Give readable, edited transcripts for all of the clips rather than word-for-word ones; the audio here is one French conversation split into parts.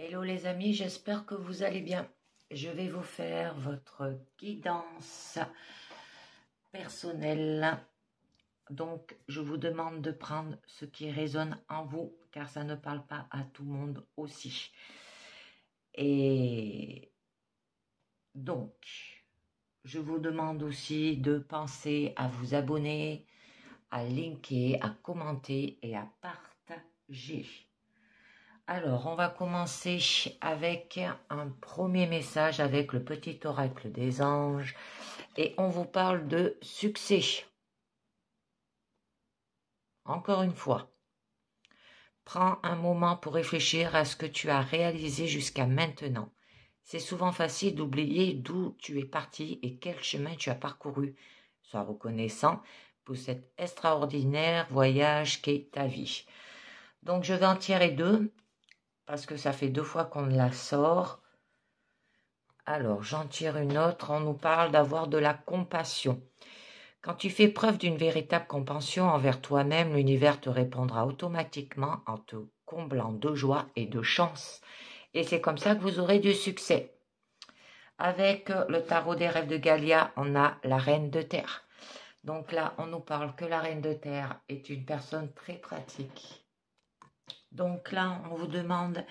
Hello les amis, j'espère que vous allez bien. Je vais vous faire votre guidance personnelle. Donc, je vous demande de prendre ce qui résonne en vous, car ça ne parle pas à tout le monde aussi. Et donc, je vous demande aussi de penser à vous abonner, à linker, à commenter et à partager. Alors, on va commencer avec un premier message avec le petit oracle des anges et on vous parle de succès. Encore une fois, prends un moment pour réfléchir à ce que tu as réalisé jusqu'à maintenant. C'est souvent facile d'oublier d'où tu es parti et quel chemin tu as parcouru. Sois reconnaissant pour cet extraordinaire voyage qu'est ta vie. Donc, je vais en tirer deux. Parce que ça fait 2 fois qu'on la sort. Alors, j'en tire une autre. On nous parle d'avoir de la compassion. Quand tu fais preuve d'une véritable compassion envers toi-même, l'univers te répondra automatiquement en te comblant de joie et de chance. Et c'est comme ça que vous aurez du succès. Avec le tarot des rêves de Galia, on a la reine de terre. Donc là, on nous parle que la reine de terre est une personne très pratique. Donc là, on vous demande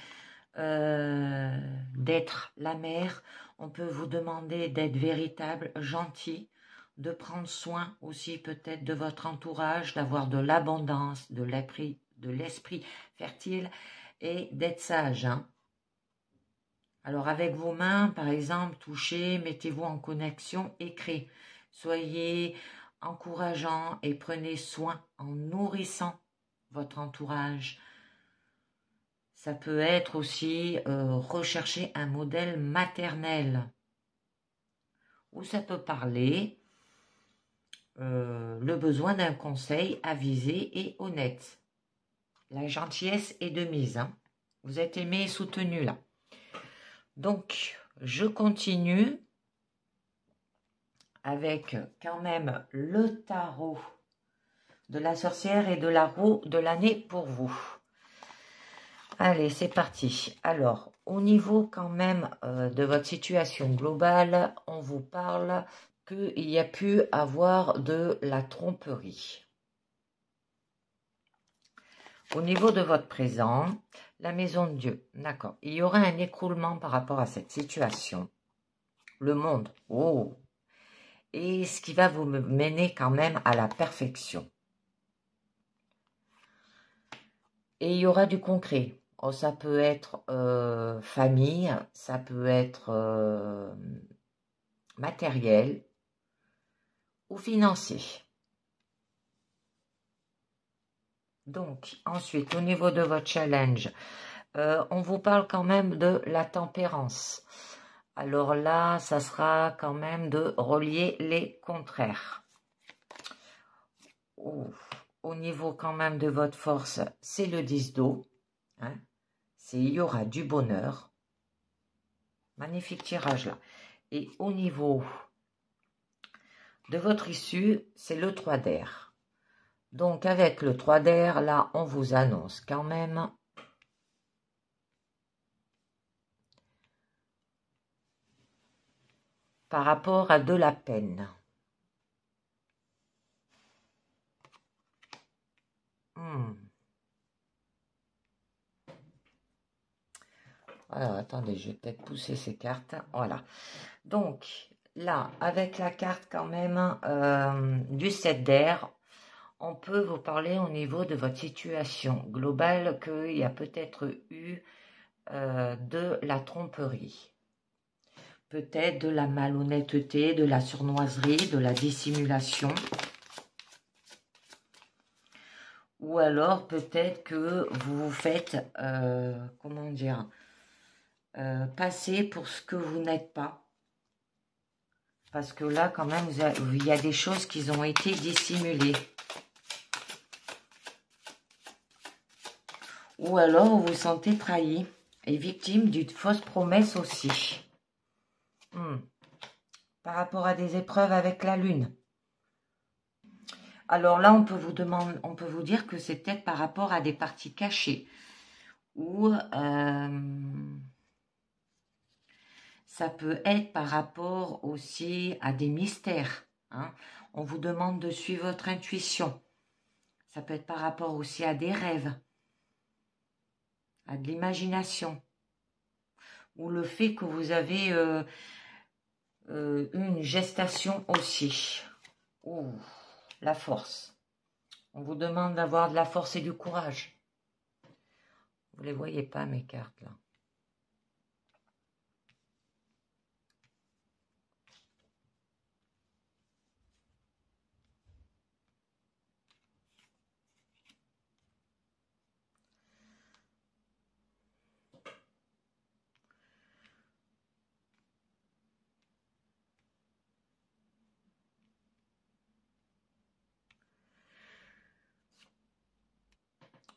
d'être la mère, on peut vous demander d'être véritable, gentil, de prendre soin aussi peut-être de votre entourage, d'avoir de l'abondance, de l'esprit fertile et d'être sage. Hein. Alors avec vos mains, par exemple, touchez, mettez-vous en connexion et créez. Soyez encourageant et prenez soin en nourrissant votre entourage. Ça peut être aussi rechercher un modèle maternel. Ou ça peut parler le besoin d'un conseil avisé et honnête. La gentillesse est de mise. Hein. Vous êtes aimé et soutenu là. Donc, je continue avec quand même le tarot de la sorcière et de la roue de l'année pour vous. Allez, c'est parti. Alors, au niveau quand même de votre situation globale, on vous parle qu'il y a pu avoir de la tromperie. Au niveau de votre présent, la maison de Dieu, d'accord. Il y aura un écroulement par rapport à cette situation. Le monde, oh. Et ce qui va vous mener quand même à la perfection. Et il y aura du concret. Oh, ça peut être famille, ça peut être matériel ou financier. Donc, ensuite, au niveau de votre challenge, on vous parle quand même de la tempérance. Alors là, ça sera quand même de relier les contraires. Au niveau quand même de votre force, c'est le 10 d'eau. Hein. Il y aura du bonheur. Magnifique tirage là. Et au niveau de votre issue, c'est le 3 d'air. Donc avec le 3 d'air, là, on vous annonce quand même par rapport à de la peine. Alors, attendez, je vais peut-être pousser ces cartes. Voilà. Donc, là, avec la carte quand même du 7 d'air, on peut vous parler au niveau de votre situation globale qu'il y a peut-être eu de la tromperie. Peut-être de la malhonnêteté, de la sournoiserie, de la dissimulation. Ou alors peut-être que vous vous faites, comment dire, passer pour ce que vous n'êtes pas. Parce que là, quand même, il y a des choses qui ont été dissimulées. Ou alors, vous vous sentez trahi et victime d'une fausse promesse aussi. Par rapport à des épreuves avec la lune. Alors là, on peut vous dire que c'est peut-être par rapport à des parties cachées. ou ça peut être par rapport aussi à des mystères. Hein. On vous demande de suivre votre intuition. Ça peut être par rapport aussi à des rêves, à de l'imagination, ou le fait que vous avez une gestation aussi. Ouh, la force. On vous demande d'avoir de la force et du courage. Vous ne les voyez pas, mes cartes, là.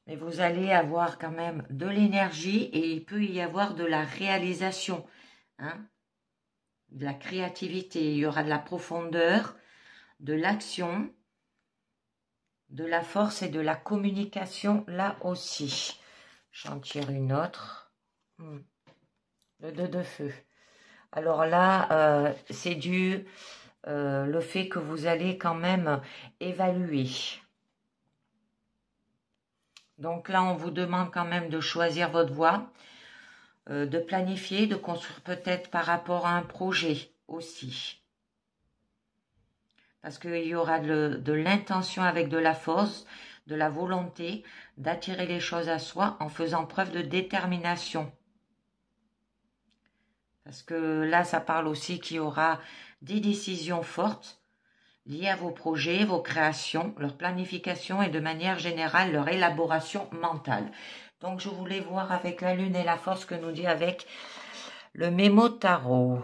Mais vous allez avoir quand même de l'énergie et il peut y avoir de la réalisation, hein, de la créativité. Il y aura de la profondeur, de l'action, de la force et de la communication là aussi. J'en tire une autre. Le 2 de feu. Alors là, c'est dû le fait que vous allez quand même évaluer. Donc là, on vous demande quand même de choisir votre voie, de planifier, de construire peut-être par rapport à un projet aussi. Parce qu'il y aura de l'intention avec de la force, de la volonté d'attirer les choses à soi en faisant preuve de détermination. Parce que là, ça parle aussi qu'il y aura des décisions fortes liées à vos projets, vos créations, leur planification et de manière générale leur élaboration mentale. Donc, je voulais voir avec la lune et la force que nous dit avec le mémo tarot.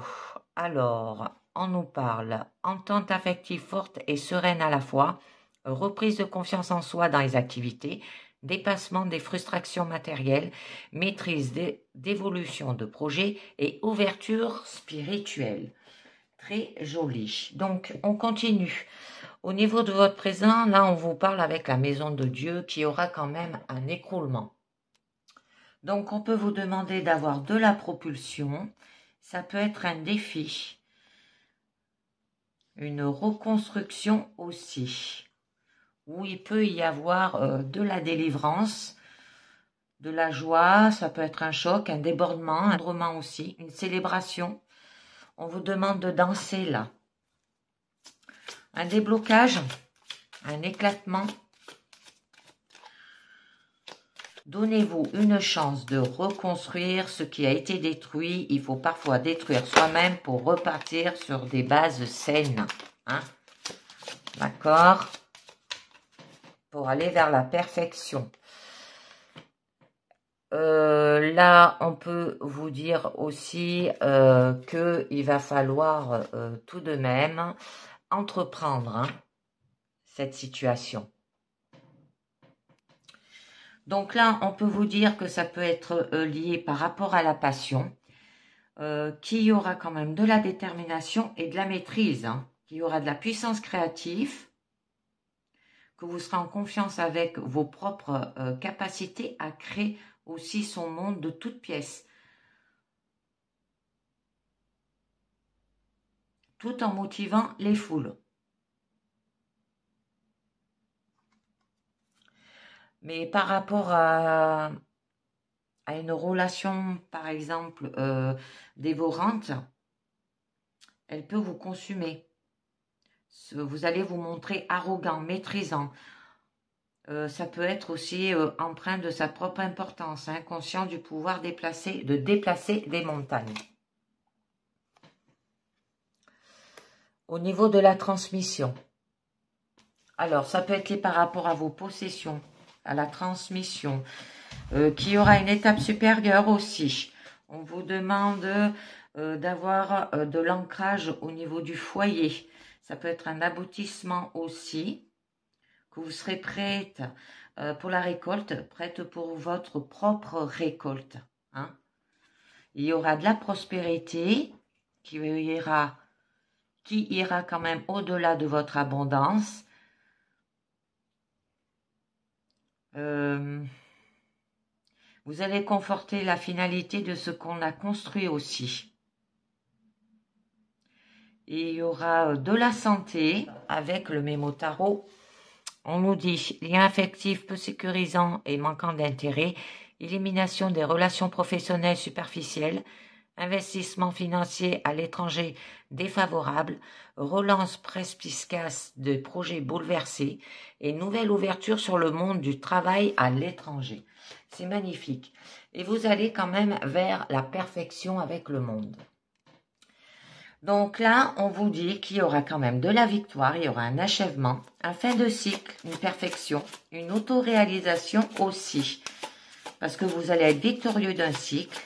Alors, on nous parle entente affective forte et sereine à la fois, reprise de confiance en soi dans les activités, dépassement des frustrations matérielles, maîtrise d'évolution de projets et ouverture spirituelle. Très joli. Donc, on continue. Au niveau de votre présent, là, on vous parle avec la maison de Dieu qui aura quand même un écroulement. Donc, on peut vous demander d'avoir de la propulsion. Ça peut être un défi. Une reconstruction aussi. Où il peut y avoir de la délivrance, de la joie. Ça peut être un choc, un débordement, un rendement aussi, une célébration. On vous demande de danser là. Un déblocage, un éclatement. Donnez-vous une chance de reconstruire ce qui a été détruit. Il faut parfois détruire soi-même pour repartir sur des bases saines. Hein? D'accord? Pour aller vers la perfection. Là, on peut vous dire aussi qu'il va falloir tout de même entreprendre cette situation. Donc là, on peut vous dire que ça peut être lié par rapport à la passion, qu'il y aura quand même de la détermination et de la maîtrise, qu'il y aura de la puissance créative, que vous serez en confiance avec vos propres capacités à créer aussi son monde de toutes pièces, tout en motivant les foules. Mais par rapport à une relation, par exemple, dévorante, elle peut vous consumer. Vous allez vous montrer arrogant, maîtrisant. Ça peut être aussi empreint de sa propre importance, conscient du pouvoir de déplacer des montagnes. Au niveau de la transmission, alors ça peut être par rapport à vos possessions, à la transmission, qui aura une étape supérieure aussi. On vous demande d'avoir de l'ancrage au niveau du foyer. Ça peut être un aboutissement aussi, que vous serez prête pour la récolte, prête pour votre propre récolte. Hein. Il y aura de la prospérité qui ira quand même au-delà de votre abondance. Vous allez conforter la finalité de ce qu'on a construit aussi. Et il y aura de la santé avec le mémo tarot. On nous dit lien affectif peu sécurisant et manquant d'intérêt, élimination des relations professionnelles superficielles, investissement financier à l'étranger défavorable, relance perspicace de projets bouleversés et nouvelle ouverture sur le monde du travail à l'étranger. C'est magnifique. Et vous allez quand même vers la perfection avec le monde. Donc là, on vous dit qu'il y aura quand même de la victoire, il y aura un achèvement, un fin de cycle, une perfection, une autoréalisation aussi. Parce que vous allez être victorieux d'un cycle.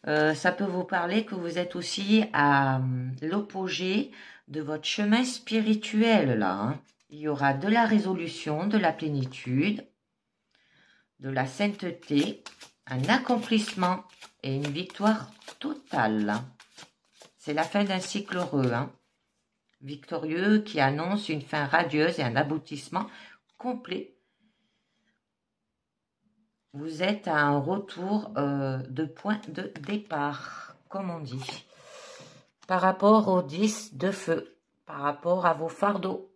Ça peut vous parler que vous êtes aussi à l'opposé de votre chemin spirituel là. Hein. Il y aura de la résolution, de la plénitude, de la sainteté, un accomplissement et une victoire totale. C'est la fin d'un cycle heureux, hein, victorieux, qui annonce une fin radieuse et un aboutissement complet. Vous êtes à un retour de point de départ, comme on dit. Par rapport aux 10 de feu, par rapport à vos fardeaux,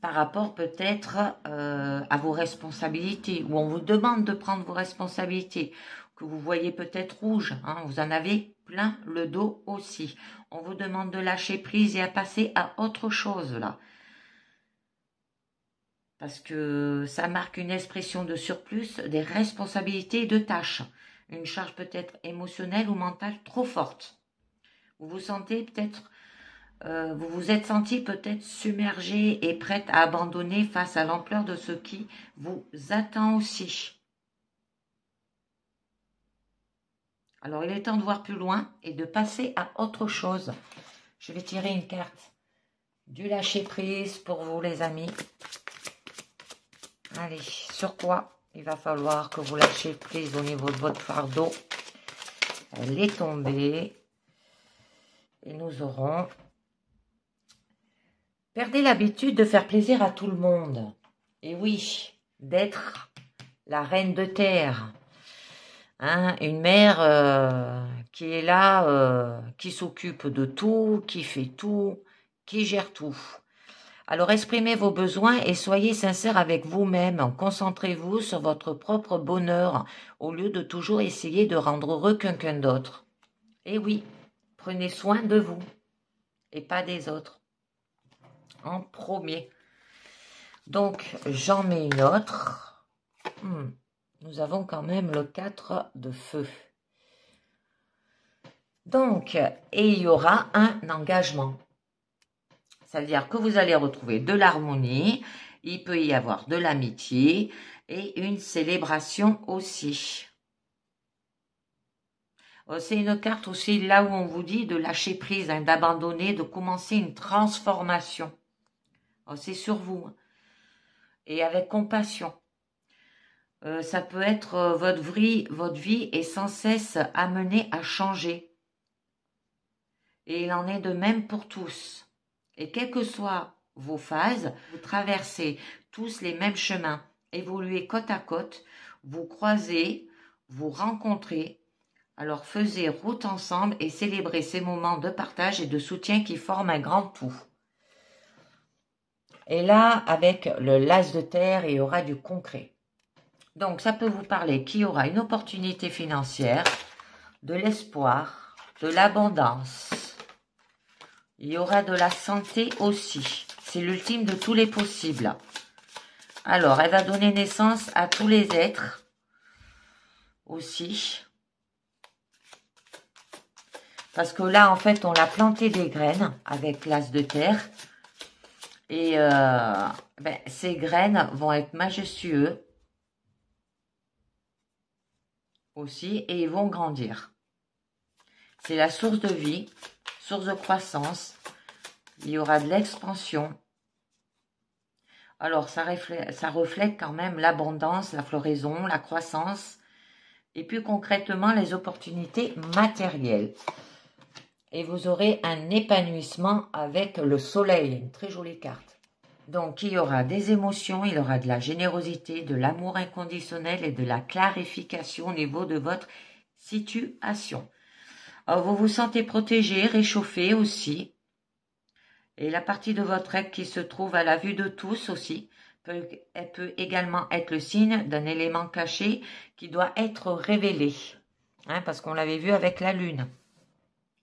par rapport peut-être à vos responsabilités, où on vous demande de prendre vos responsabilités, que vous voyez peut-être rouge, hein, vous en avez plein le dos aussi. On vous demande de lâcher prise et à passer à autre chose là. Parce que ça marque une expression de surplus des responsabilités et de tâches. Une charge peut-être émotionnelle ou mentale trop forte. Vous vous sentez peut-être, vous vous êtes senti peut-être submergé et prête à abandonner face à l'ampleur de ce qui vous attend aussi. Alors, il est temps de voir plus loin et de passer à autre chose. Je vais tirer une carte du lâcher-prise pour vous, les amis. Allez, sur quoi il va falloir que vous lâchez prise au niveau de votre fardeau? Elle est tombée. Et nous aurons... Perdez l'habitude de faire plaisir à tout le monde. Et oui, d'être la reine de terre. Hein, une mère qui est là, qui s'occupe de tout, qui fait tout, qui gère tout. Alors exprimez vos besoins et soyez sincère avec vous-même. Concentrez-vous sur votre propre bonheur au lieu de toujours essayer de rendre heureux quelqu'un d'autre. Et oui, prenez soin de vous et pas des autres. En premier. Donc, j'en mets une autre. Nous avons quand même le 4 de feu. Donc, et il y aura un engagement. Ça veut dire que vous allez retrouver de l'harmonie, il peut y avoir de l'amitié et une célébration aussi. C'est une carte aussi là où on vous dit de lâcher prise, hein, d'abandonner, de commencer une transformation. C'est sur vous. Et avec compassion. Ça peut être votre vie est sans cesse amenée à changer. Et il en est de même pour tous. Et quelles que soient vos phases, vous traversez tous les mêmes chemins, évoluez côte à côte, vous croisez, vous rencontrez. Alors faisez route ensemble et célébrez ces moments de partage et de soutien qui forment un grand tout. Et là, avec le las de terre, il y aura du concret. Donc, ça peut vous parler qu'il y aura une opportunité financière, de l'espoir, de l'abondance. Il y aura de la santé aussi. C'est l'ultime de tous les possibles. Alors, elle va donner naissance à tous les êtres aussi. Parce que là, en fait, on a planté des graines avec l'as de terre. Et ces graines vont être majestueuses aussi et ils vont grandir. C'est la source de vie, source de croissance. Il y aura de l'expansion. Alors, ça reflète quand même l'abondance, la floraison, la croissance et plus concrètement les opportunités matérielles. Et vous aurez un épanouissement avec le soleil, une très jolie carte. Donc, il y aura des émotions, il y aura de la générosité, de l'amour inconditionnel et de la clarification au niveau de votre situation. Alors, vous vous sentez protégé, réchauffé aussi. Et la partie de votre être qui se trouve à la vue de tous aussi, elle peut également être le signe d'un élément caché qui doit être révélé. Hein, parce qu'on l'avait vu avec la lune.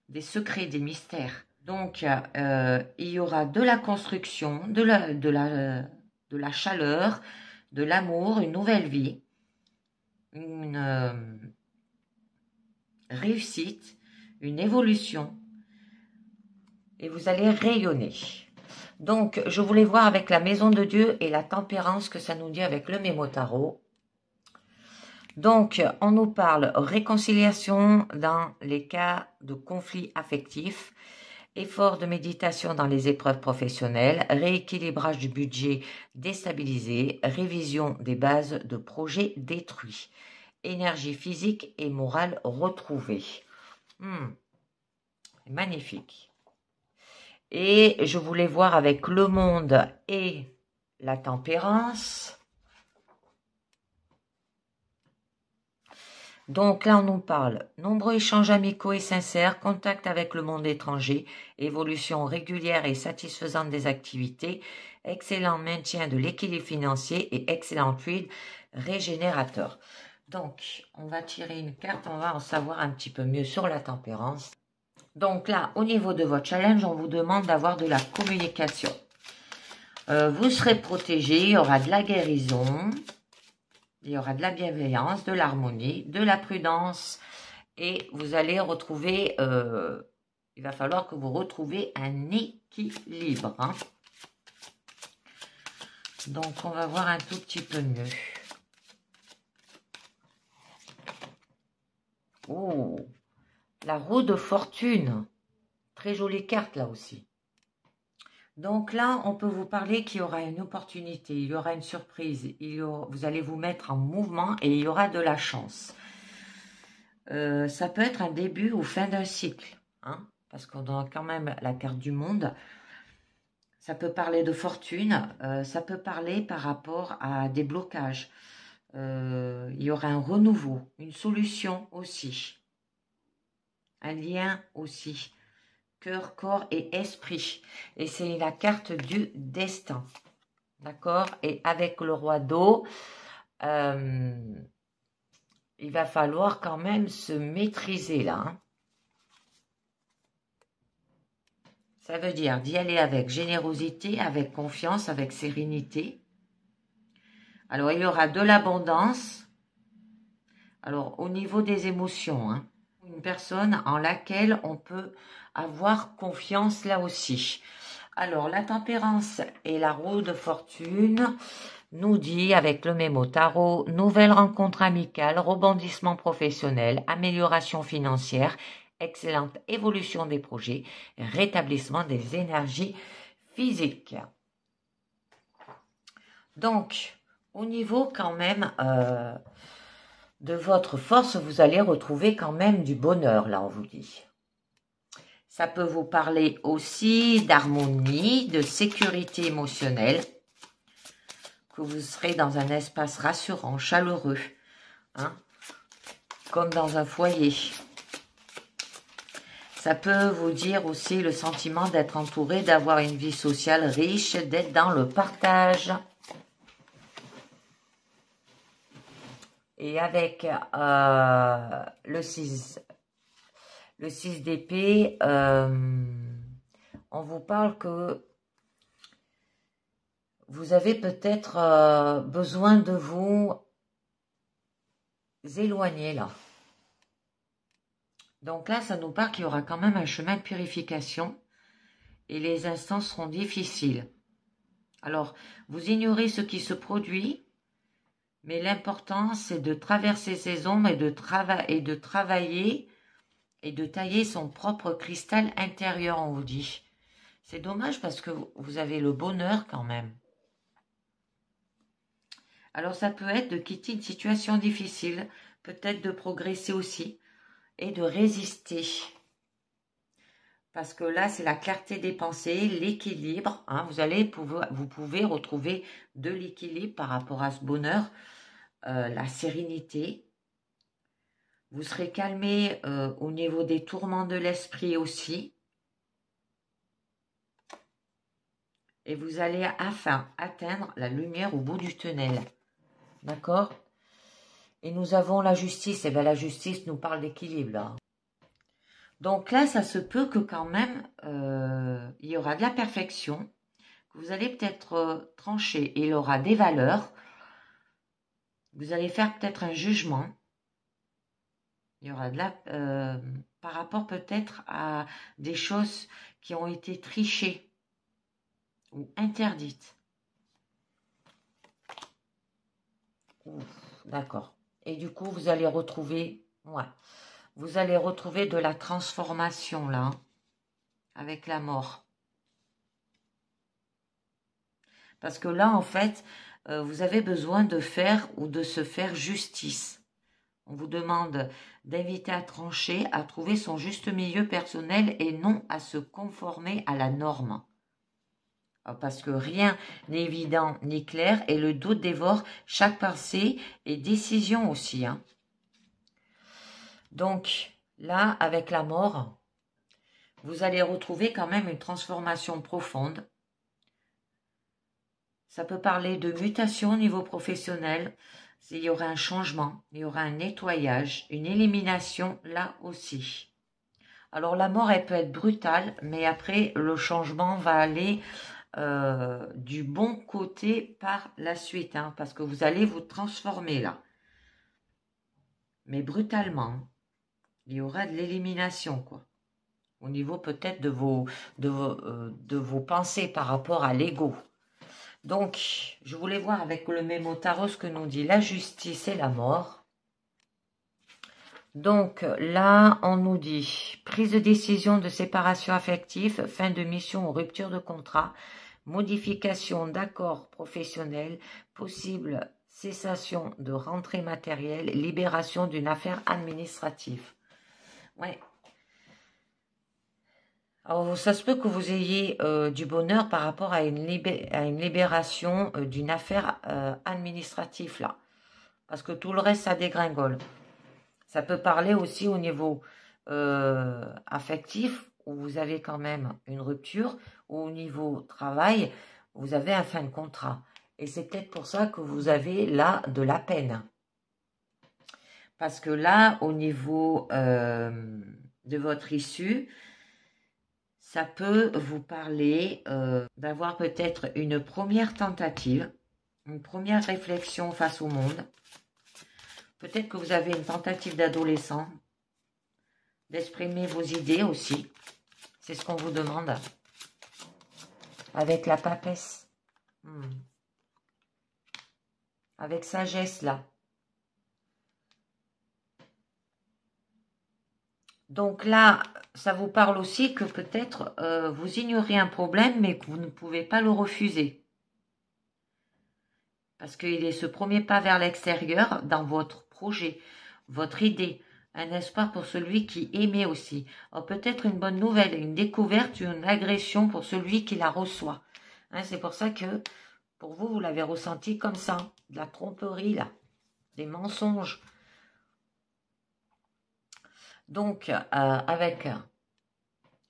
Des secrets, des mystères. Donc, il y aura de la construction, de la chaleur, de l'amour, une nouvelle vie, une réussite, une évolution. Et vous allez rayonner. Donc, je voulais voir avec la maison de Dieu et la tempérance que ça nous dit avec le Mémo Tarot. Donc, on nous parle réconciliation dans les cas de conflits affectifs, effort de méditation dans les épreuves professionnelles, rééquilibrage du budget déstabilisé, révision des bases de projets détruits, énergie physique et morale retrouvée. Magnifique. Et je voulais voir avec le monde et la tempérance. Donc là, on nous parle nombreux échanges amicaux et sincères, contact avec le monde étranger, évolution régulière et satisfaisante des activités, excellent maintien de l'équilibre financier et excellent fluide régénérateur. Donc, on va tirer une carte, on va en savoir un petit peu mieux sur la tempérance. Donc là, au niveau de votre challenge, on vous demande d'avoir de la communication. Vous serez protégé, il y aura de la guérison. Il y aura de la bienveillance, de l'harmonie, de la prudence et vous allez retrouver, il va falloir que vous retrouviez un équilibre. Hein. Donc, on va voir un tout petit peu mieux. Oh, la roue de fortune. Très jolie carte là aussi. Donc là, on peut vous parler qu'il y aura une opportunité, il y aura une surprise, vous allez vous mettre en mouvement et il y aura de la chance. Ça peut être un début ou fin d'un cycle, hein, parce qu'on a quand même la carte du monde. Ça peut parler de fortune, ça peut parler par rapport à des blocages. Il y aura un renouveau, une solution aussi, un lien aussi. Cœur, corps et esprit. Et c'est la carte du destin. D'accord? Et avec le roi d'eau, il va falloir quand même se maîtriser là. Hein. Ça veut dire d'y aller avec générosité, avec confiance, avec sérénité. Alors, il y aura de l'abondance. Alors, au niveau des émotions, hein, une personne en laquelle on peut avoir confiance là aussi. Alors, la tempérance et la roue de fortune nous dit, avec le Mémo Tarot, nouvelle rencontre amicale, rebondissement professionnel, amélioration financière, excellente évolution des projets, rétablissement des énergies physiques. Donc, au niveau quand même de votre force, vous allez retrouver quand même du bonheur, là on vous dit. Ça peut vous parler aussi d'harmonie, de sécurité émotionnelle, que vous serez dans un espace rassurant, chaleureux, hein, comme dans un foyer. Ça peut vous dire aussi le sentiment d'être entouré, d'avoir une vie sociale riche, d'être dans le partage. Et avec le 6 d'épée, on vous parle que vous avez peut-être besoin de vous éloigner là. Donc là, ça nous parle qu'il y aura quand même un chemin de purification et les instants seront difficiles. Alors, vous ignorez ce qui se produit, mais l'important, c'est de traverser ces ombres et de travailler et de tailler son propre cristal intérieur, on vous dit. C'est dommage parce que vous avez le bonheur quand même. Alors, ça peut être de quitter une situation difficile, peut-être de progresser aussi et de résister. Parce que là, c'est la clarté des pensées, l'équilibre. Hein, vous pouvez retrouver de l'équilibre par rapport à ce bonheur, la sérénité. Vous serez calmé au niveau des tourments de l'esprit aussi. Et vous allez enfin atteindre la lumière au bout du tunnel. D'accord? Et nous avons la justice. Et bien la justice nous parle d'équilibre là. Donc là, ça se peut que quand même, il y aura de la perfection, que vous allez peut-être trancher et il aura des valeurs. Vous allez faire peut-être un jugement. Il y aura de la, par rapport peut-être à des choses qui ont été trichées ou interdites. D'accord. Et du coup, vous allez retrouver, ouais, vous allez retrouver de la transformation là, avec la mort. Parce que là, en fait, vous avez besoin de faire ou de se faire justice. On vous demande d'inviter à trancher, à trouver son juste milieu personnel et non à se conformer à la norme. Parce que rien n'est évident ni clair et le doute dévore chaque pensée et décision aussi. Hein. Donc là, avec la mort, vous allez retrouver quand même une transformation profonde. Ça peut parler de mutation au niveau professionnel. Il y aura un changement, il y aura un nettoyage, une élimination là aussi. Alors la mort, elle peut être brutale, mais après, le changement va aller du bon côté par la suite, hein, parce que vous allez vous transformer là. Mais brutalement, il y aura de l'élimination, quoi. Au niveau peut-être de vos pensées par rapport à l'ego. Donc, je voulais voir avec le mémo tarot ce que nous dit la justice et la mort. Donc là, on nous dit prise de décision de séparation affective, fin de mission ou rupture de contrat, modification d'accords professionnels, possible cessation de rentrée matérielle, libération d'une affaire administrative. Ouais. Alors, ça se peut que vous ayez du bonheur par rapport à une libération d'une affaire administrative là. Parce que tout le reste, ça dégringole. Ça peut parler aussi au niveau affectif, où vous avez quand même une rupture, ou au niveau travail, vous avez un fin de contrat. Et c'est peut-être pour ça que vous avez là de la peine. Parce que là, au niveau de votre issue, ça peut vous parler d'avoir peut-être une première tentative, une première réflexion face au monde. Peut-être que vous avez une tentative d'adolescent, d'exprimer vos idées aussi. C'est ce qu'on vous demande. Avec la papesse. Avec sagesse, là. Donc là, ça vous parle aussi que peut-être vous ignorez un problème, mais que vous ne pouvez pas le refuser. Parce qu'il est ce premier pas vers l'extérieur dans votre projet, votre idée, un espoir pour celui qui aimait aussi. Peut-être une bonne nouvelle, une découverte, une agression pour celui qui la reçoit. Hein, c'est pour ça que pour vous, vous l'avez ressenti comme ça, de la tromperie là, des mensonges. Donc, avec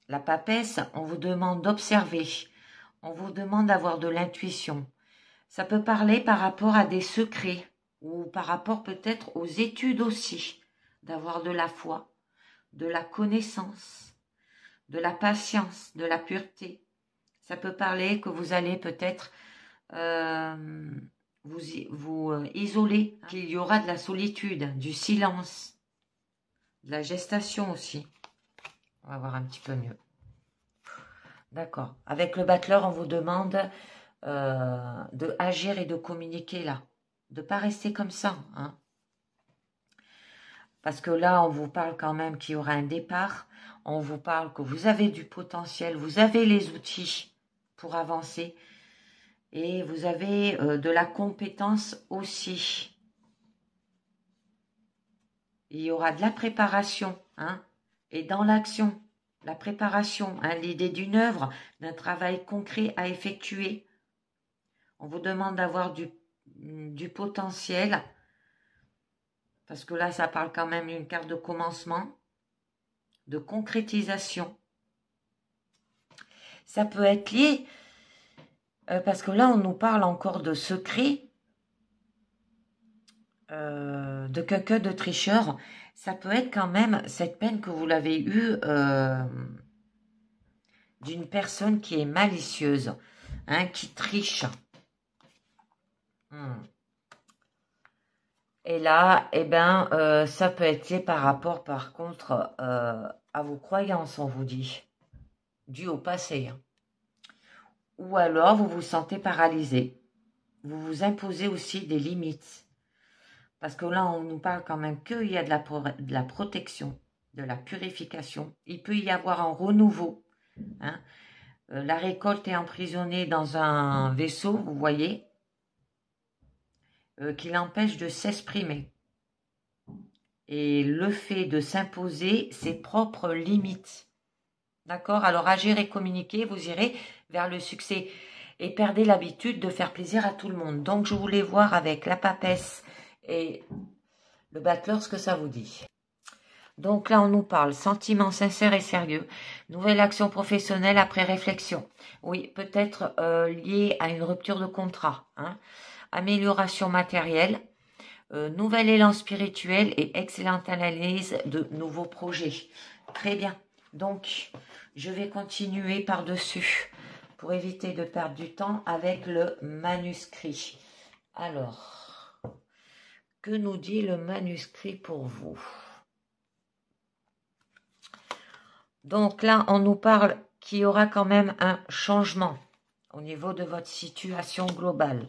la papesse, on vous demande d'observer, on vous demande d'avoir de l'intuition. Ça peut parler par rapport à des secrets ou par rapport peut-être aux études aussi, d'avoir de la foi, de la connaissance, de la patience, de la pureté. Ça peut parler que vous allez peut-être vous isoler, qu'il y aura de la solitude, du silence, de la gestation aussi. On va voir un petit peu mieux. D'accord. Avec le battleur, on vous demande de agir et de communiquer là. De ne pas rester comme ça. Hein. Parce que là, on vous parle quand même qu'il y aura un départ. On vous parle que vous avez du potentiel. Vous avez les outils pour avancer. Et vous avez de la compétence aussi. Il y aura de la préparation. Hein, et dans l'action. la préparation, hein, l'idée d'une œuvre, d'un travail concret à effectuer. On vous demande d'avoir du potentiel, parce que là, ça parle quand même d'une carte de commencement, de concrétisation. Ça peut être lié, parce que là, on nous parle encore de secret, de quelqu'un de tricheur. Ça peut être quand même cette peine que vous l'avez eue d'une personne qui est malicieuse, hein, qui triche. Et là, eh ben, ça peut être lié par rapport, par contre, à vos croyances, on vous dit, dû au passé. Ou alors, vous vous sentez paralysé. Vous vous imposez aussi des limites. Parce que là, on nous parle quand même qu'il y a de la protection, de la purification. Il peut y avoir un renouveau. Hein. La récolte est emprisonnée dans un vaisseau, vous voyez, qui l'empêche de s'exprimer. Et le fait de s'imposer ses propres limites. D'accord? Alors, agir et communiquer, vous irez vers le succès. Et perdez l'habitude de faire plaisir à tout le monde. Donc, je voulais voir avec la papesse et le battleur ce que ça vous dit. Donc là, on nous parle sentiments sincères et sérieux. Nouvelle action professionnelle après réflexion. Oui, peut-être lié à une rupture de contrat. Hein. Amélioration matérielle. Nouvel élan spirituel et excellente analyse de nouveaux projets. Très bien. Donc, je vais continuer par-dessus pour éviter de perdre du temps avec le manuscrit. Alors, que nous dit le manuscrit pour vous? Donc là, on nous parle qu'il y aura quand même un changement au niveau de votre situation globale.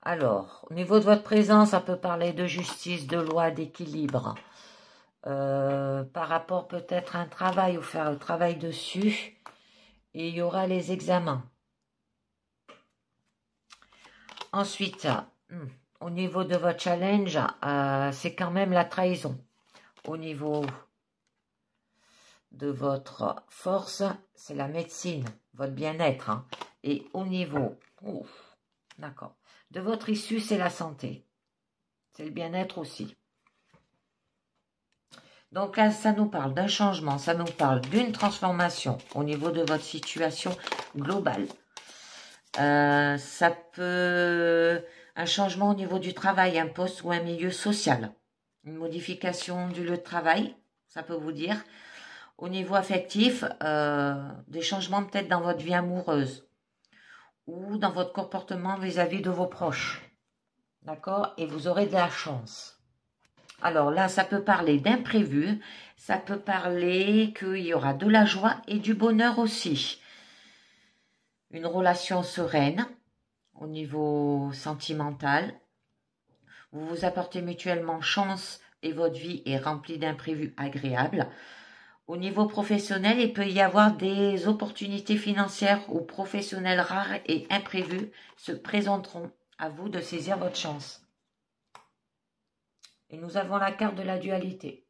Alors, au niveau de votre présence, ça peut parler de justice, de loi, d'équilibre. Par rapport peut-être à un travail ou faire le travail dessus. Et il y aura les examens. Ensuite, au niveau de votre challenge, c'est quand même la trahison. Au niveau de votre force, c'est la médecine, votre bien-être. Hein. Et au niveau, d'accord, de votre issue, c'est la santé. C'est le bien-être aussi. Donc là, ça nous parle d'un changement, ça nous parle d'une transformation au niveau de votre situation globale. Ça peut... Un changement au niveau du travail, un poste ou un milieu social. Une modification du lieu de travail, ça peut vous dire. Au niveau affectif, des changements peut-être dans votre vie amoureuse ou dans votre comportement vis-à-vis de vos proches. D'accord? Et vous aurez de la chance. Alors là, ça peut parler d'imprévu, ça peut parler qu'il y aura de la joie et du bonheur aussi. Une relation sereine au niveau sentimental. Vous vous apportez mutuellement chance et votre vie est remplie d'imprévus agréables. Au niveau professionnel, il peut y avoir des opportunités financières ou professionnelles rares et imprévues se présenteront. À vous de saisir votre chance. Et nous avons la carte de la dualité.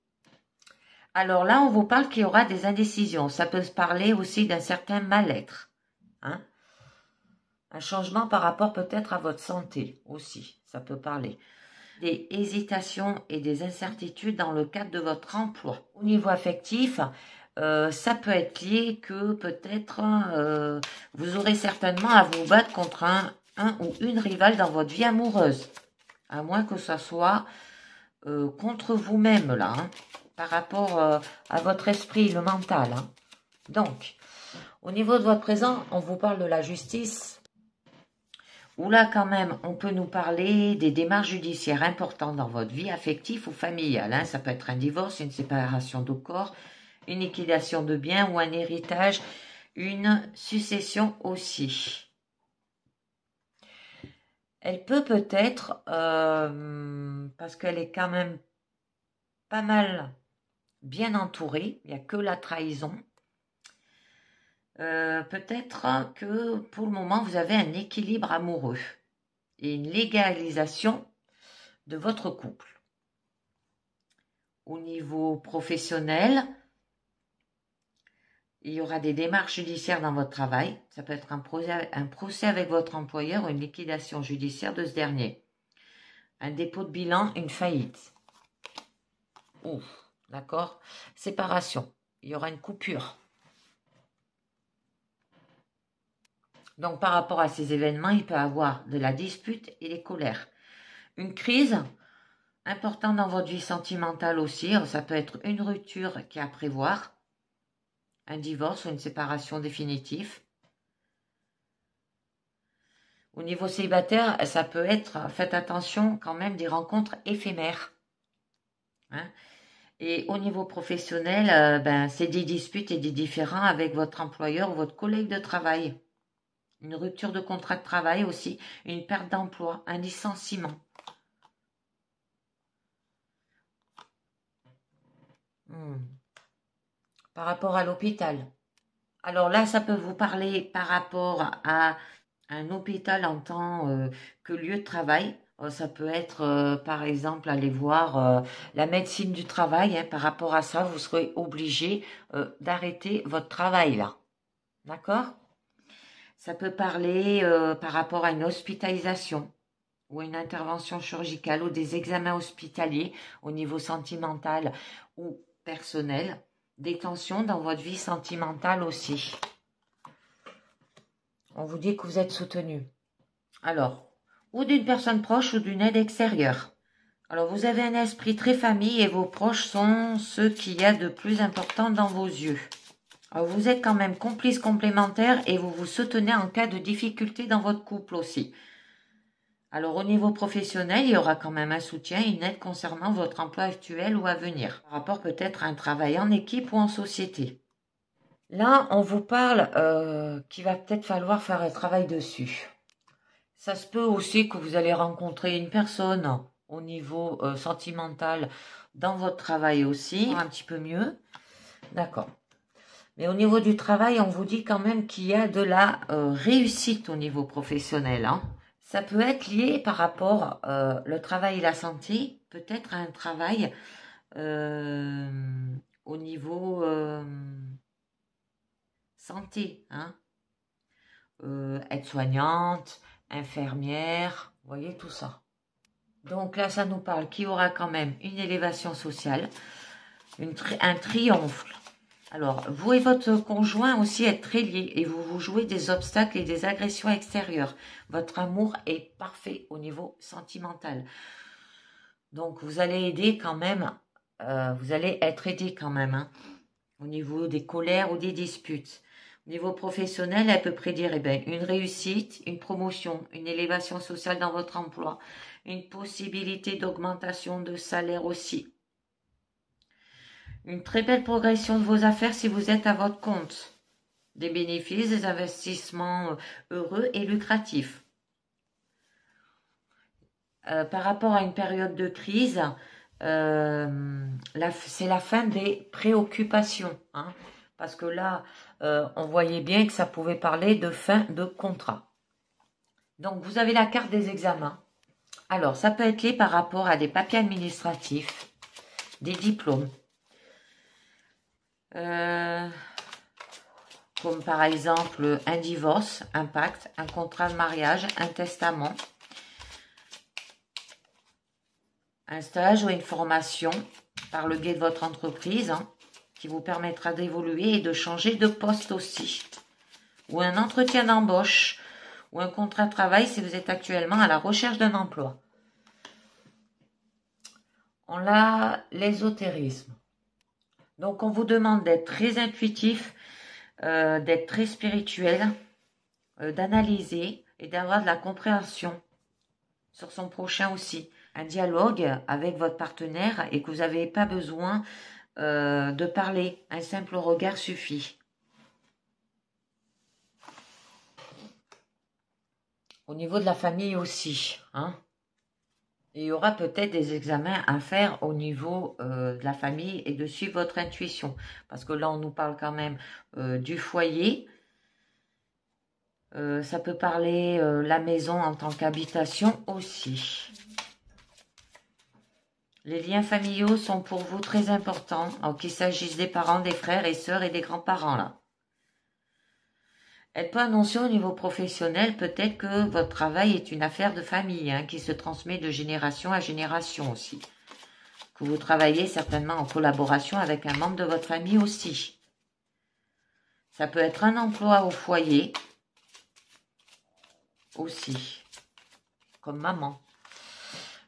Alors là, on vous parle qu'il y aura des indécisions. Ça peut se parler aussi d'un certain mal-être. Hein? Un changement par rapport peut-être à votre santé aussi. Ça peut parler. Des hésitations et des incertitudes dans le cadre de votre emploi. Au niveau affectif, ça peut être lié que peut-être vous aurez certainement à vous battre contre un ou une rivale dans votre vie amoureuse. À moins que ça soit contre vous-même là, hein, par rapport à votre esprit, le mental. Hein. Donc, au niveau de votre présent, on vous parle de la justice. Où là, quand même, on peut nous parler des démarches judiciaires importantes dans votre vie affective ou familiale. Hein. Ça peut être un divorce, une séparation de corps, une liquidation de biens ou un héritage, une succession aussi. Elle peut peut-être, parce qu'elle est quand même pas mal bien entourée, il n'y a que la trahison. Peut-être que pour le moment, vous avez un équilibre amoureux et une légalisation de votre couple. Au niveau professionnel, Il y aura des démarches judiciaires dans votre travail. Ça peut être un procès avec votre employeur ou une liquidation judiciaire de ce dernier. Un dépôt de bilan, une faillite. Ouf, d'accord. Séparation. Il y aura une coupure. Donc, par rapport à ces événements, il peut y avoir de la dispute et des colères. Une crise importante dans votre vie sentimentale aussi. Ça peut être une rupture qui est à prévoir, un divorce ou une séparation définitive. Au niveau célibataire, ça peut être, faites attention quand même, des rencontres éphémères. Hein. Et au niveau professionnel, c'est des disputes et des différends avec votre employeur ou votre collègue de travail. Une rupture de contrat de travail aussi, une perte d'emploi, un licenciement. Par rapport à l'hôpital. Alors là, ça peut vous parler par rapport à un hôpital en tant que lieu de travail. Ça peut être, par exemple, aller voir la médecine du travail. Hein. Par rapport à ça, vous serez obligé d'arrêter votre travail là. D'accord? Ça peut parler par rapport à une hospitalisation ou une intervention chirurgicale ou des examens hospitaliers au niveau sentimental ou personnel. Des tensions dans votre vie sentimentale aussi. On vous dit que vous êtes soutenu. Alors, ou d'une personne proche ou d'une aide extérieure. Alors, vous avez un esprit très famille et vos proches sont ceux qu'il y a de plus important dans vos yeux. Alors, vous êtes quand même complices complémentaires et vous vous soutenez en cas de difficulté dans votre couple aussi. Alors, au niveau professionnel, il y aura quand même un soutien, une aide concernant votre emploi actuel ou à venir. Par rapport peut-être à un travail en équipe ou en société. Là, on vous parle qu'il va peut-être falloir faire un travail dessus. Ça se peut aussi que vous allez rencontrer une personne au niveau sentimental dans votre travail aussi, un petit peu mieux. D'accord. Mais au niveau du travail, on vous dit quand même qu'il y a de la réussite au niveau professionnel. Hein. Ça peut être lié par rapport le travail et la santé, peut-être à un travail au niveau santé, hein. Aide-soignante, infirmière, vous voyez tout ça. Donc là, ça nous parle qu'il y aura quand même une élévation sociale, un triomphe. Alors, vous et votre conjoint aussi êtes très liés et vous vous jouez des obstacles et des agressions extérieures. Votre amour est parfait au niveau sentimental. Donc, vous allez aider quand même, vous allez être aidé quand même, hein, au niveau des colères ou des disputes. Au niveau professionnel, elle peut prédire une réussite, une promotion, une élévation sociale dans votre emploi, une possibilité d'augmentation de salaire aussi. Une très belle progression de vos affaires si vous êtes à votre compte. Des bénéfices, des investissements heureux et lucratifs. Par rapport à une période de crise, c'est la fin des préoccupations. Hein, parce que là, on voyait bien que ça pouvait parler de fin de contrat. Donc, vous avez la carte des examens. Alors, ça peut être lié par rapport à des papiers administratifs, des diplômes. Comme par exemple un divorce, un pacte, un contrat de mariage, un testament, un stage ou une formation par le biais de votre entreprise hein, qui vous permettra d'évoluer et de changer de poste aussi. Ou un entretien d'embauche ou un contrat de travail si vous êtes actuellement à la recherche d'un emploi. On a l'ésotérisme. Donc on vous demande d'être très intuitif, d'être très spirituel, d'analyser et d'avoir de la compréhension sur son prochain aussi. Un dialogue avec votre partenaire et que vous n'avez pas besoin de parler. Un simple regard suffit. Au niveau de la famille aussi. Hein. Il y aura peut-être des examens à faire au niveau de la famille et de suivre votre intuition. Parce que là, on nous parle quand même du foyer. Ça peut parler la maison en tant qu'habitation aussi. Les liens familiaux sont pour vous très importants, qu'il s'agisse des parents, des frères et sœurs et des grands-parents là. Elle peut annoncer au niveau professionnel peut-être que votre travail est une affaire de famille hein, qui se transmet de génération à génération aussi. Que vous travaillez certainement en collaboration avec un membre de votre famille aussi. Ça peut être un emploi au foyer aussi, comme maman.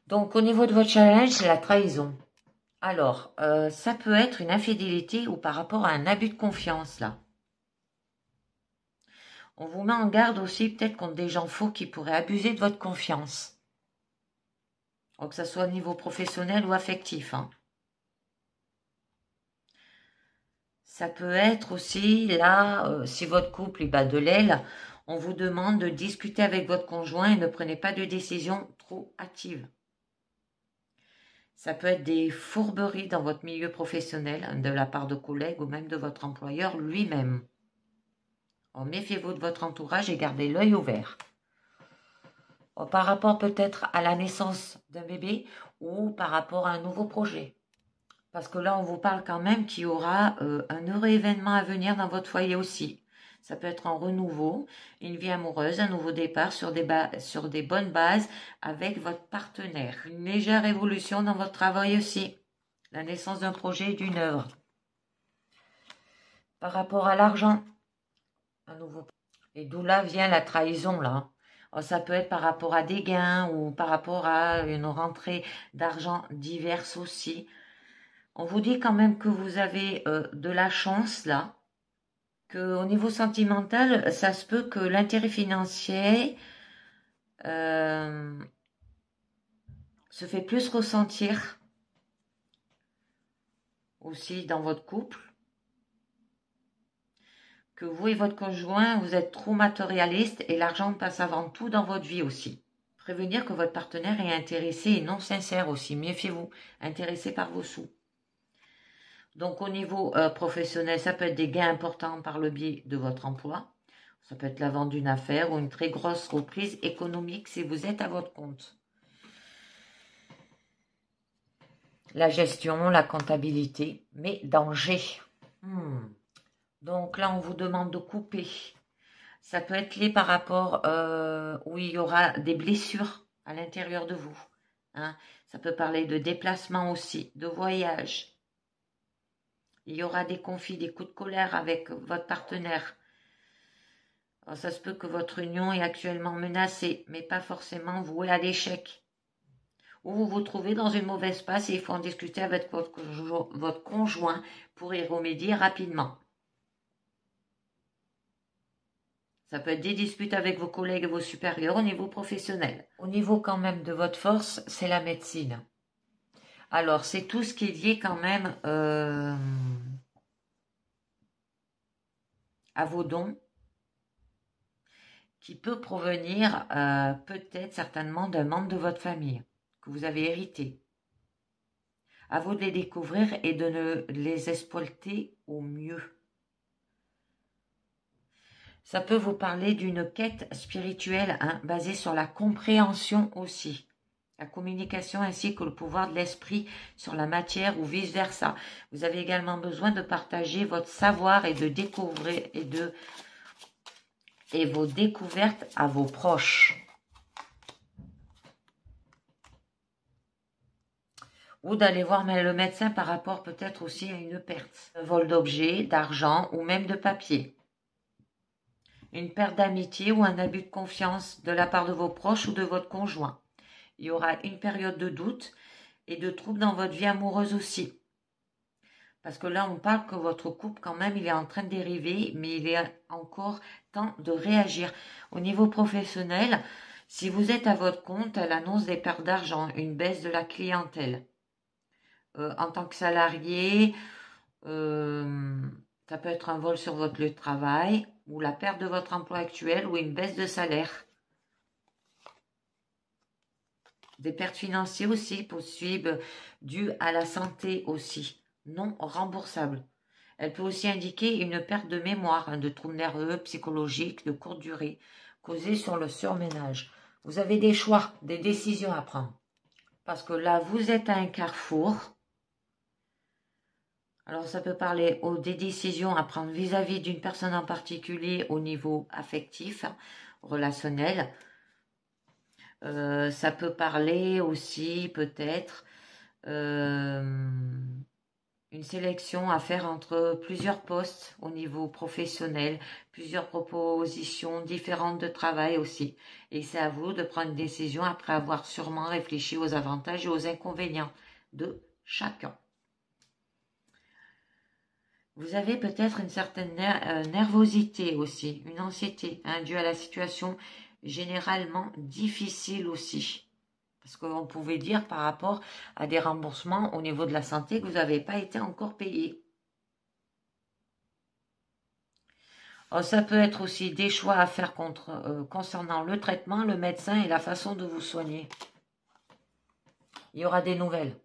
Donc au niveau de votre challenge, c'est la trahison. Alors, ça peut être une infidélité ou par rapport à un abus de confiance là. On vous met en garde aussi peut-être contre des gens faux qui pourraient abuser de votre confiance. Donc, que ce soit au niveau professionnel ou affectif. Hein. Ça peut être aussi, là, si votre couple bat de l'aile, on vous demande de discuter avec votre conjoint et ne prenez pas de décision trop hâtive. Ça peut être des fourberies dans votre milieu professionnel de la part de collègues ou même de votre employeur lui-même. Méfiez-vous de votre entourage et gardez l'œil ouvert. Par rapport peut-être à la naissance d'un bébé ou par rapport à un nouveau projet. Parce que là, on vous parle quand même qu'il y aura un heureux événement à venir dans votre foyer aussi. Ça peut être un renouveau, une vie amoureuse, un nouveau départ sur des bonnes bases avec votre partenaire. Une légère évolution dans votre travail aussi. La naissance d'un projet et d'une œuvre. Par rapport à l'argent, un nouveau. Et d'où là vient la trahison là. Ça peut être par rapport à des gains ou par rapport à une rentrée d'argent diverses aussi. On vous dit quand même que vous avez de la chance là, qu'au niveau sentimental, ça se peut que l'intérêt financier se fait plus ressentir aussi dans votre couple, que vous et votre conjoint, vous êtes trop matérialiste et l'argent passe avant tout dans votre vie aussi. Prévenir que votre partenaire est intéressé et non sincère aussi, méfiez-vous, intéressé par vos sous. Donc au niveau professionnel, ça peut être des gains importants par le biais de votre emploi. Ça peut être la vente d'une affaire ou une très grosse reprise économique si vous êtes à votre compte. La gestion, la comptabilité, mais danger. Donc là, on vous demande de couper. Ça peut être lié par rapport où il y aura des blessures à l'intérieur de vous. Hein. Ça peut parler de déplacement aussi, de voyage. Il y aura des conflits, des coups de colère avec votre partenaire. Alors, ça se peut que votre union est actuellement menacée, mais pas forcément vouée à l'échec. Ou vous vous trouvez dans une mauvaise passe et il faut en discuter avec votre conjoint pour y remédier rapidement. Ça peut être des disputes avec vos collègues et vos supérieurs au niveau professionnel. Au niveau quand même de votre force, c'est la médecine. Alors, c'est tout ce qui est lié quand même à vos dons, qui peut provenir peut-être certainement d'un membre de votre famille que vous avez hérité. À vous de les découvrir et de les exploiter au mieux. Ça peut vous parler d'une quête spirituelle basée sur la compréhension aussi. La communication ainsi que le pouvoir de l'esprit sur la matière ou vice-versa. Vous avez également besoin de partager votre savoir et de découvrir et vos découvertes à vos proches. Ou d'aller voir le médecin par rapport peut-être aussi à une perte. Un vol d'objets, d'argent ou même de papier. Une perte d'amitié ou un abus de confiance de la part de vos proches ou de votre conjoint. Il y aura une période de doute et de troubles dans votre vie amoureuse aussi. Parce que là, on parle que votre couple, quand même, il est en train de dériver, mais il est encore temps de réagir. Au niveau professionnel, si vous êtes à votre compte, elle annonce des pertes d'argent, une baisse de la clientèle. En tant que salarié, ça peut être un vol sur votre lieu de travail, ou la perte de votre emploi actuel, ou une baisse de salaire. Des pertes financières aussi possibles, dues à la santé aussi, non remboursables. Elle peut aussi indiquer une perte de mémoire, de troubles nerveux, psychologiques, de courte durée, causés sur le surménage. Vous avez des choix, des décisions à prendre. Parce que là, vous êtes à un carrefour. Alors, ça peut parler des décisions à prendre vis-à-vis d'une personne en particulier au niveau affectif, relationnel. Ça peut parler aussi peut-être une sélection à faire entre plusieurs postes au niveau professionnel, plusieurs propositions différentes de travail aussi. Et c'est à vous de prendre une décision après avoir sûrement réfléchi aux avantages et aux inconvénients de chacun. Vous avez peut-être une certaine nervosité aussi, une anxiété, due à la situation généralement difficile aussi. Parce qu'on pouvait dire par rapport à des remboursements au niveau de la santé que vous n'avez pas été encore payé. Alors, ça peut être aussi des choix à faire concernant le traitement, le médecin et la façon de vous soigner. Il y aura des nouvelles.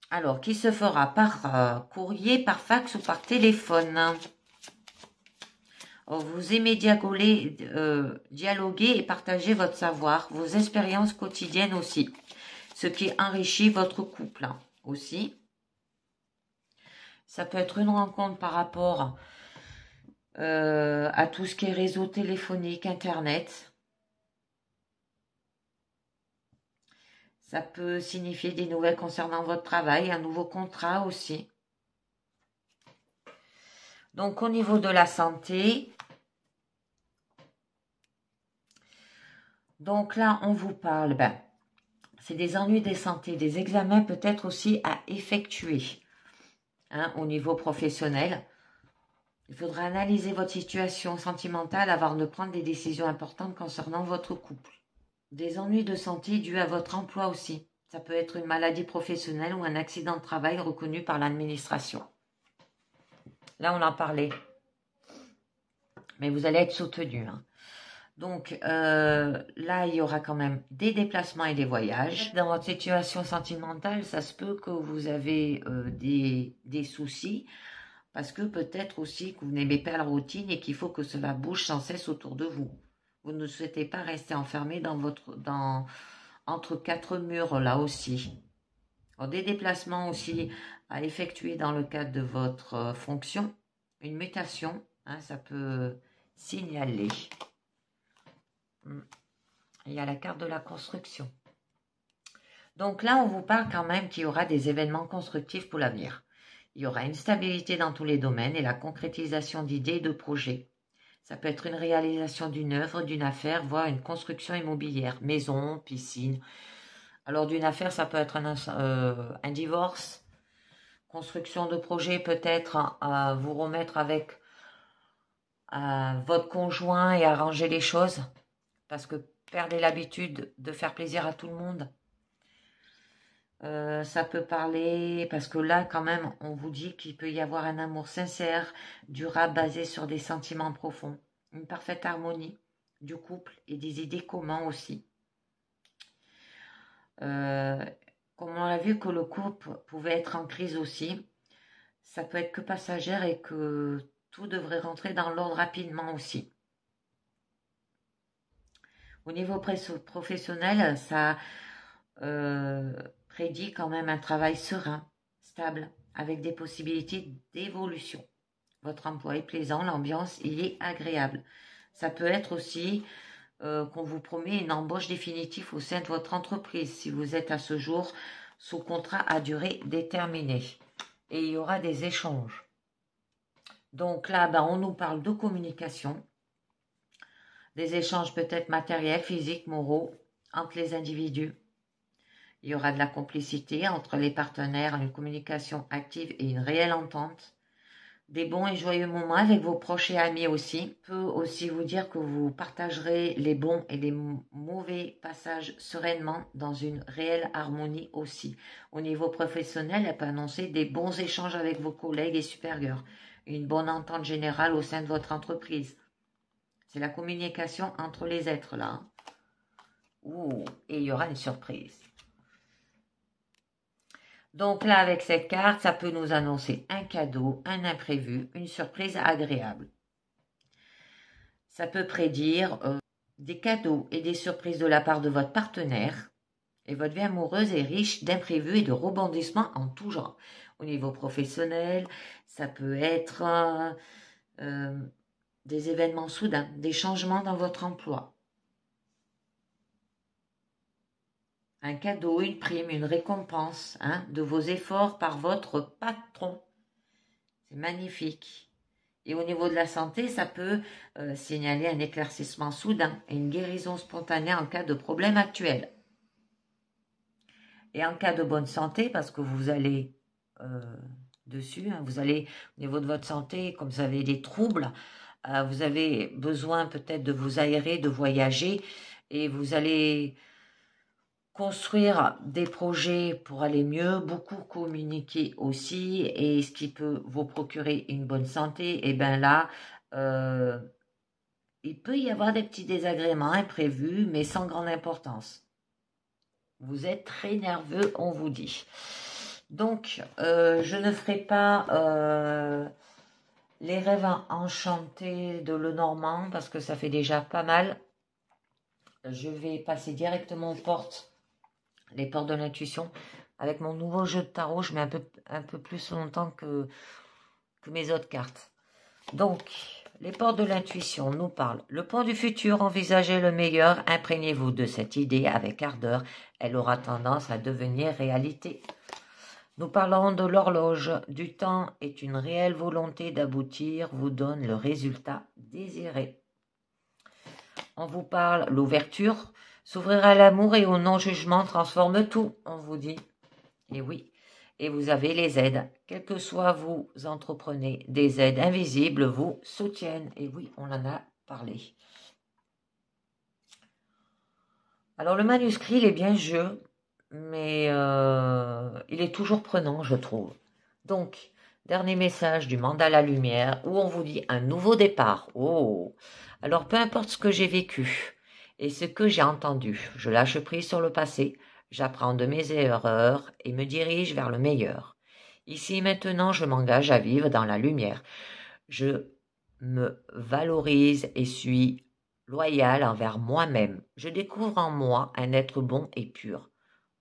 Alors, qui se fera par courrier, par fax ou par téléphone? Vous aimez dialoguer et partager votre savoir, vos expériences quotidiennes aussi, ce qui enrichit votre couple aussi. Ça peut être une rencontre par rapport à tout ce qui est réseau téléphonique, internet. Ça peut signifier des nouvelles concernant votre travail, un nouveau contrat aussi. Donc au niveau de la santé, donc là on vous parle, c'est des ennuis de santé, des examens peut-être aussi à effectuer au niveau professionnel. Il faudra analyser votre situation sentimentale avant de prendre des décisions importantes concernant votre couple. Des ennuis de santé dus à votre emploi aussi. Ça peut être une maladie professionnelle ou un accident de travail reconnu par l'administration. Là, on en parlait. Mais vous allez être soutenu. Donc, là, il y aura quand même des déplacements et des voyages. Dans votre situation sentimentale, ça se peut que vous avez des soucis. Parce que peut-être aussi que vous n'aimez pas la routine et qu'il faut que cela bouge sans cesse autour de vous. Vous ne souhaitez pas rester enfermé entre quatre murs là aussi. Alors, des déplacements aussi à effectuer dans le cadre de votre fonction. Une mutation, ça peut signaler. Il y a la carte de la construction. Donc là, on vous parle quand même qu'il y aura des événements constructifs pour l'avenir. Il y aura une stabilité dans tous les domaines et la concrétisation d'idées et de projets. Ça peut être une réalisation d'une œuvre, d'une affaire, voire une construction immobilière, maison, piscine. Alors d'une affaire, ça peut être un divorce, construction de projet, peut-être vous remettre avec votre conjoint et arranger les choses, parce que perdez l'habitude de faire plaisir à tout le monde. Ça peut parler, parce que là quand même on vous dit qu'il peut y avoir un amour sincère, durable, basé sur des sentiments profonds, une parfaite harmonie du couple et des idées communes aussi. Comme on a vu que le couple pouvait être en crise aussi, ça peut être que passagère et que tout devrait rentrer dans l'ordre rapidement aussi. Au niveau professionnel, ça prédit quand même un travail serein, stable, avec des possibilités d'évolution. Votre emploi est plaisant, l'ambiance y est agréable. Ça peut être aussi qu'on vous promet une embauche définitive au sein de votre entreprise si vous êtes à ce jour sous contrat à durée déterminée. Et il y aura des échanges. Donc là, on nous parle de communication, des échanges peut-être matériels, physiques, moraux entre les individus. Il y aura de la complicité entre les partenaires, une communication active et une réelle entente. Des bons et joyeux moments avec vos proches et amis aussi. Je peux aussi vous dire que vous partagerez les bons et les mauvais passages sereinement dans une réelle harmonie aussi. Au niveau professionnel, elle peut annoncer des bons échanges avec vos collègues et supérieurs. Une bonne entente générale au sein de votre entreprise. C'est la communication entre les êtres là. Et il y aura une surprise. Donc là, avec cette carte, ça peut nous annoncer un cadeau, un imprévu, une surprise agréable. Ça peut prédire des cadeaux et des surprises de la part de votre partenaire. Et votre vie amoureuse est riche d'imprévus et de rebondissements en tout genre. au niveau professionnel, ça peut être des événements soudains, des changements dans votre emploi. Un cadeau, une prime, une récompense de vos efforts par votre patron. C'est magnifique. Et au niveau de la santé, ça peut signaler un éclaircissement soudain et une guérison spontanée en cas de problème actuel. Et en cas de bonne santé, parce que vous allez dessus, vous allez au niveau de votre santé, comme vous avez des troubles, vous avez besoin peut-être de vous aérer, de voyager, et vous allez construire des projets pour aller mieux, beaucoup communiquer aussi, et ce qui peut vous procurer une bonne santé, et bien là, il peut y avoir des petits désagréments imprévus, mais sans grande importance. Vous êtes très nerveux, on vous dit. Donc, je ne ferai pas les rêves enchantés de Lenormand, parce que ça fait déjà pas mal. Je vais passer directement aux portes, les portes de l'intuition. Avec mon nouveau jeu de tarot, je mets un peu plus longtemps que mes autres cartes. Donc, les portes de l'intuition nous parlent. Le pont du futur, envisagez le meilleur, imprégnez-vous de cette idée avec ardeur, elle aura tendance à devenir réalité. Nous parlons de l'horloge, du temps est une réelle volonté d'aboutir, vous donne le résultat désiré. On vous parle l'ouverture, s'ouvrir à l'amour et au non-jugement transforme tout, on vous dit. Et oui. Et vous avez les aides, quel que soit vous entreprenez, des aides invisibles vous soutiennent. Et oui, on en a parlé. Alors le manuscrit, il est bien jeu, mais il est toujours prenant, je trouve. Donc, dernier message du mandala lumière, où on vous dit un nouveau départ. Oh, alors peu importe ce que j'ai vécu et ce que j'ai entendu, je lâche prise sur le passé. J'apprends de mes erreurs et me dirige vers le meilleur. Ici maintenant, je m'engage à vivre dans la lumière. Je me valorise et suis loyal envers moi-même. Je découvre en moi un être bon et pur.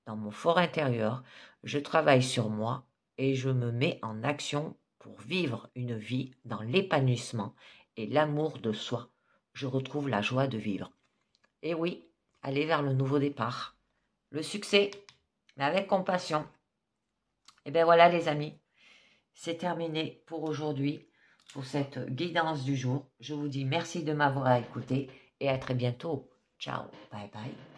Dans mon fort intérieur, je travaille sur moi et je me mets en action pour vivre une vie dans l'épanouissement et l'amour de soi. Je retrouve la joie de vivre. Et oui, aller vers le nouveau départ. Le succès, mais avec compassion. Et bien voilà les amis, c'est terminé pour aujourd'hui, pour cette guidance du jour. Je vous dis merci de m'avoir écouté et à très bientôt. Ciao, bye bye.